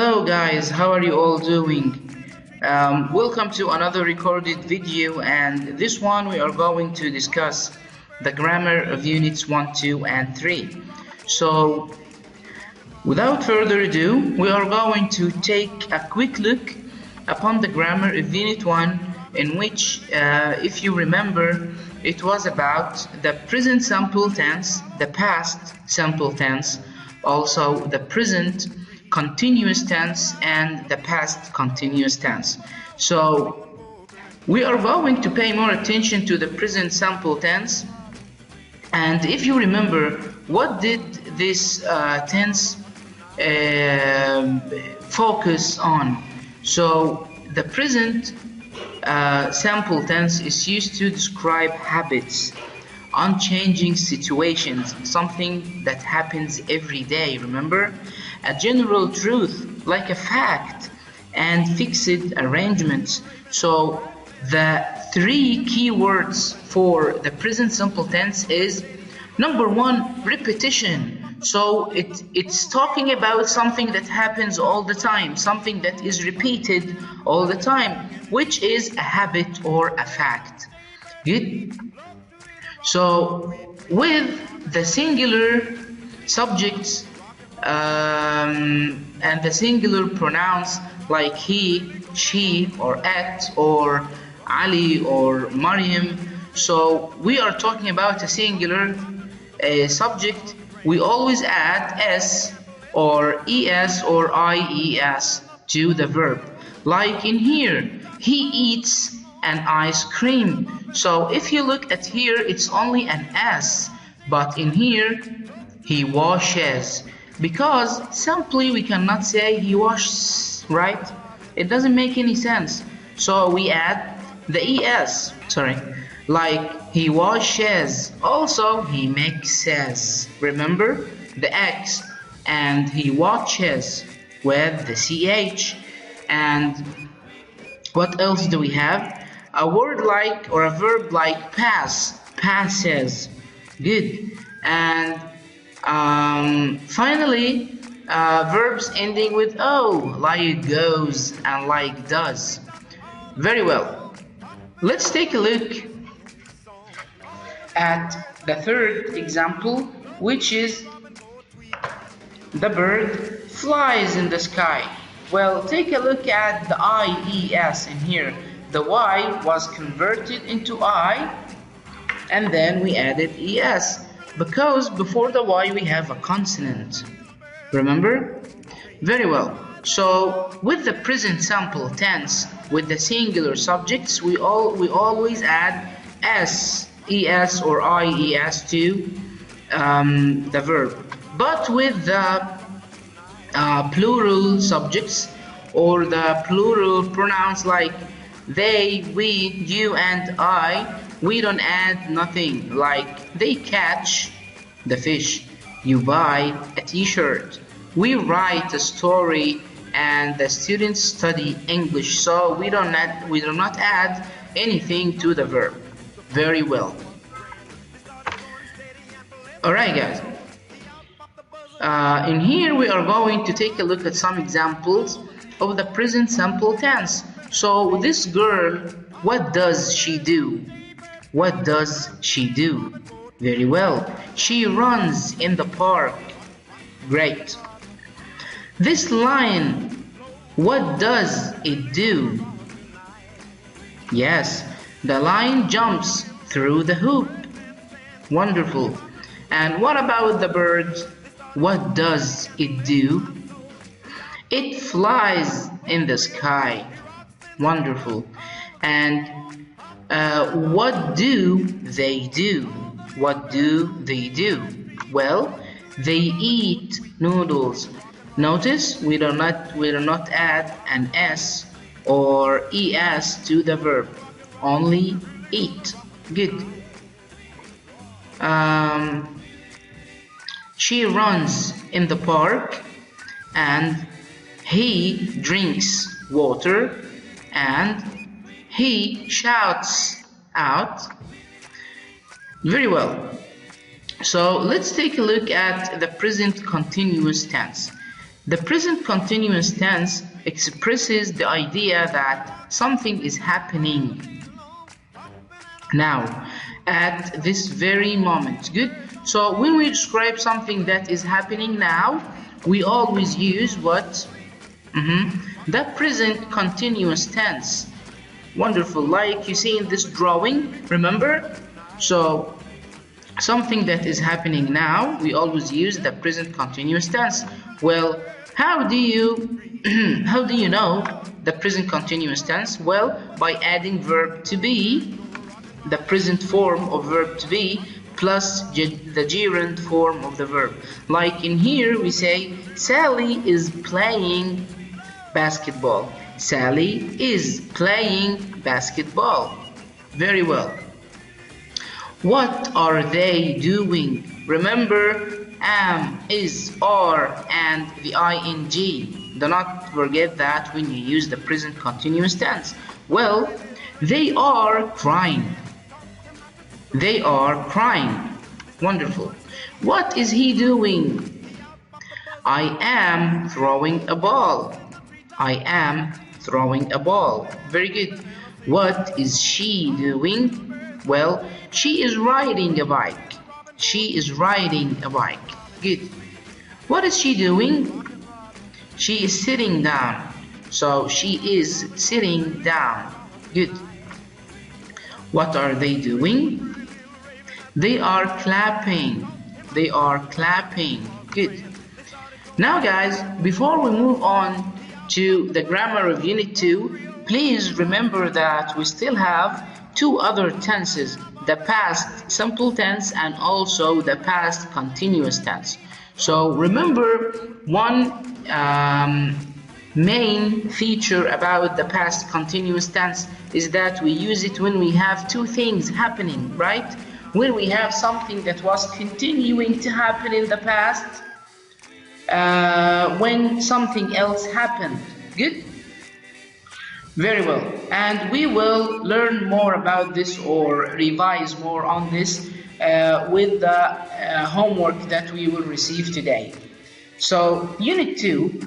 Hello guys, how are you all doing? Welcome to another recorded video, and this one we are going to discuss the grammar of units 1, 2 and 3. So without further ado, we are going to take a quick look upon the grammar of unit 1, in which if you remember, it was about the present simple tense, the past simple tense, also the present continuous tense and the past continuous tense. So we are going to pay more attention to the present simple tense. And if you remember, what did this tense focus on? So the present simple tense is used to describe habits, unchanging situations, something that happens every day, remember? A general truth, like a fact, and fixed arrangements. So the three key words for the present simple tense is number one, repetition. So it's talking about something that happens all the time, something that is repeated all the time, which is a habit or a fact. Good? So with the singular subjects and the singular pronouns like he, she, or it, or Ali, or Maryam, so we are talking about a singular subject. We always add s or es or ies to the verb. Like in here, he eats an ice cream. So if you look at here, it's only an s, but in here, he washes. Because simply we cannot say he washes, right? It doesn't make any sense. So we add the es, like he washes. Also, he mixes. Remember the x, and he watches with the ch. And what else do we have? A word like, or a verb like pass, passes. Good. And finally, verbs ending with o, like goes and like does. Very well. Let's take a look at the third example, which is the bird flies in the sky. Well, take a look at the IES in here. The Y was converted into I, and then we added ES, because before the Y we have a consonant. Remember? Very well. So with the present simple tense, with the singular subjects, we always add s, es, or ies to the verb. But with the plural subjects or the plural pronouns like they, we, you, and I, we don't add nothing. Like they catch the fish, you buy a t-shirt, we write a story, and the students study English. So we do not add anything to the verb. Very well. Alright guys, in here we are going to take a look at some examples of the present simple tense. So this girl, what does she do? What does she do? Very well. She runs in the park. Great. This line, what does it do? Yes, the line jumps through the hoop. Wonderful. And what about the bird? What does it do? It flies in the sky. Wonderful. And what do they do? What do they do? Well, they eat noodles. Notice we do not add an s or es to the verb. Only eat. Good. She runs in the park, and he drinks water, and he shouts out. Very well. So let's take a look at the present continuous tense. The present continuous tense expresses the idea that something is happening now, at this very moment. Good. So when we describe something that is happening now, we always use what? The present continuous tense. Wonderful. Like you see in this drawing, remember? So something that is happening now, we always use the present continuous tense. Well, how do you know the present continuous tense? Well, by adding verb to be, the present form of verb to be, plus the gerund form of the verb. Like in here we say Sally is playing basketball. Sally is playing basketball. Very well. What are they doing? Remember am, is, are, and the ing. Do not forget that when you use the present continuous tense. Well, they are crying. They are crying. Wonderful. What is he doing? I am throwing a ball. I am throwing a ball. Very good. What is she doing? Well, she is riding a bike. She is riding a bike. Good. What is she doing? She is sitting down. So she is sitting down. Good. What are they doing? They are clapping. They are clapping. Good. Now guys, before we move on to the grammar of Unit 2, please remember that we still have two other tenses, the past simple tense and also the past continuous tense. So remember one main feature about the past continuous tense is that we use it when we have two things happening, right? When we have something that was continuing to happen in the past, when something else happened. Good? Very well. And we will learn more about this or revise more on this with the homework that we will receive today. So, Unit 2,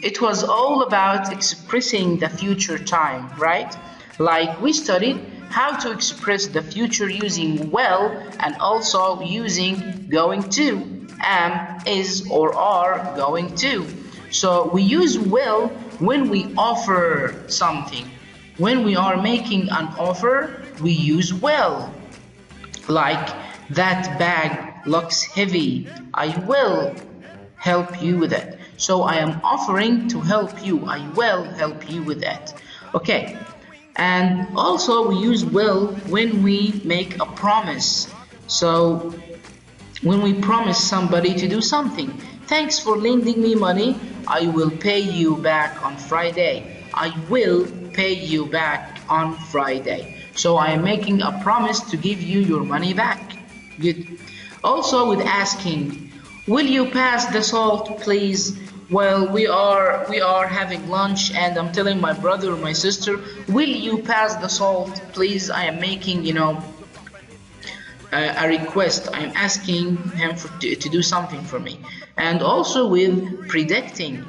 it was all about expressing the future time, right? Like we studied how to express the future using well and also using going to, am, is, or are going to. So we use will when we offer something. When we are making an offer, we use will. Like, that bag looks heavy. I will help you with it. So I am offering to help you. I will help you with that. Okay. And also we use will when we make a promise. So when we promise somebody to do something. Thanks for lending me money. I will pay you back on Friday. I will pay you back on Friday. So I am making a promise to give you your money back. Good. Also with asking, will you pass the salt, please? Well, we are having lunch and I'm telling my brother or my sister, will you pass the salt, please? I am making, a request. I'm asking him to do something for me. And also with predicting,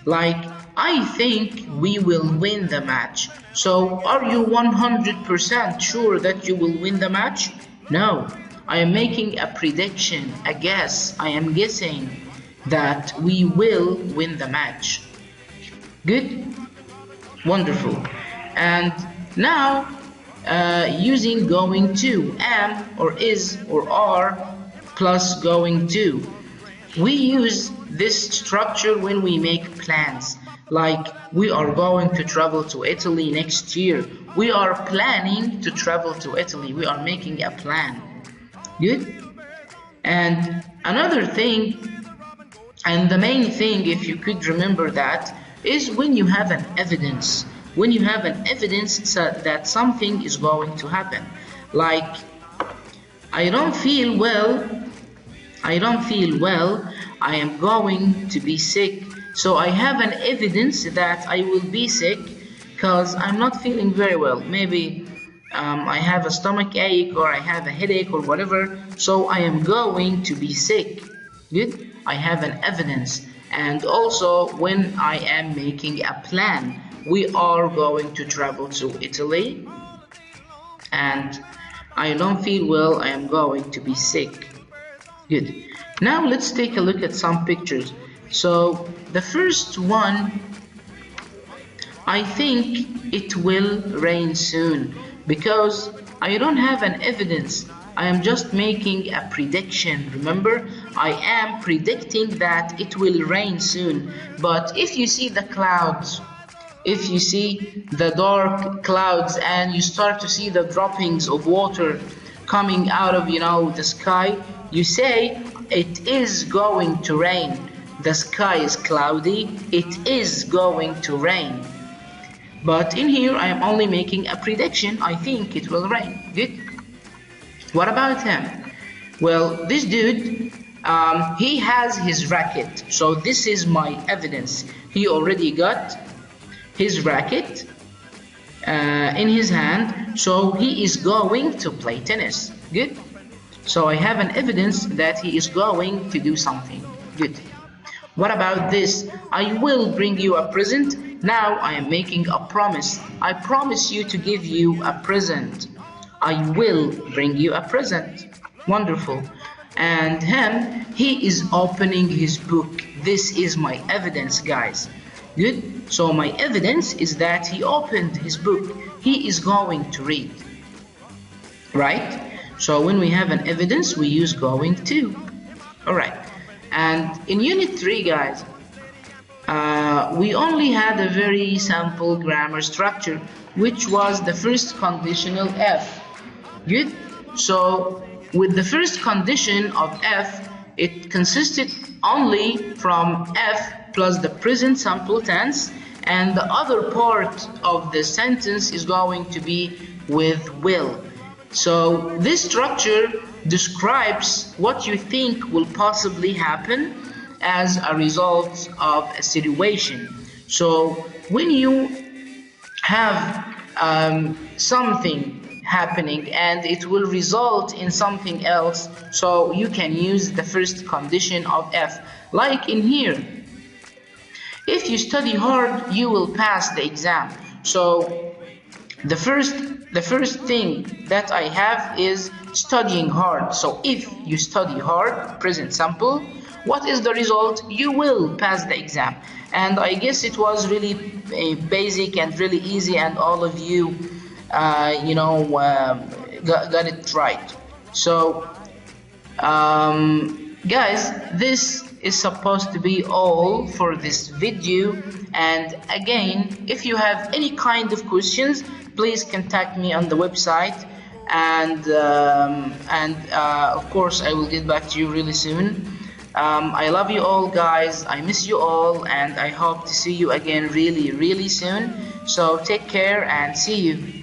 like, I think we will win the match. So are you 100% sure that you will win the match? No, I am making a prediction, a guess. I am guessing that we will win the match. Good? Wonderful. And now using going to, am or is or are plus going to. We use this structure when we make plans. Like, we are going to travel to Italy next year. We are planning to travel to Italy. We are making a plan. Good? And another thing, and the main thing, if you could remember that, is when you have an evidence. When you have an evidence that something is going to happen. Like, I don't feel well. I am going to be sick. So I have an evidence that I will be sick because I'm not feeling very well. Maybe I have a stomach ache or I have a headache or whatever. So I am going to be sick. Good? I have an evidence. And also when I am making a plan, we are going to travel to Italy and I don't feel well, I am going to be sick. Good. Now let's take a look at some pictures. So the first one, I think it will rain soon because I don't have an evidence. I am just making a prediction. Remember, I am predicting that it will rain soon. But if you see the clouds, if you see the dark clouds and you start to see the droppings of water coming out of the sky, you say it is going to rain. The sky is cloudy, it is going to rain. But in here I am only making a prediction. I think it will rain. Good. What about him? Well, this dude, he has his racket. So this is my evidence. He already got his racket in his hand, so he is going to play tennis. Good. So I have an evidence that he is going to do something. Good. What about this? I will bring you a present. Now I am making a promise. I promise you to give you a present. I will bring you a present. Wonderful. And him, he is opening his book. This is my evidence, guys. Good. So my evidence is that he opened his book. He is going to read. Right? So when we have an evidence, we use going to. Alright. And in Unit 3, guys, we only had a very simple grammar structure, which was the first conditional F. Good. So with the first condition of F, it consisted only from F plus the present simple tense, and the other part of the sentence is going to be with will. So this structure describes what you think will possibly happen as a result of a situation. So when you have something happening and it will result in something else, so you can use the first condition of F. Like in here, if you study hard, you will pass the exam. So the first thing that I have is studying hard. So if you study hard, present simple, what is the result? You will pass the exam. And I guess it was really basic and really easy, and all of you got it right. So guys, this is supposed to be all for this video. And again, if you have any kind of questions, please contact me on the website, and of course I will get back to you really soon. I love you all, guys. I miss you all, and I hope to see you again really soon. So take care and see you.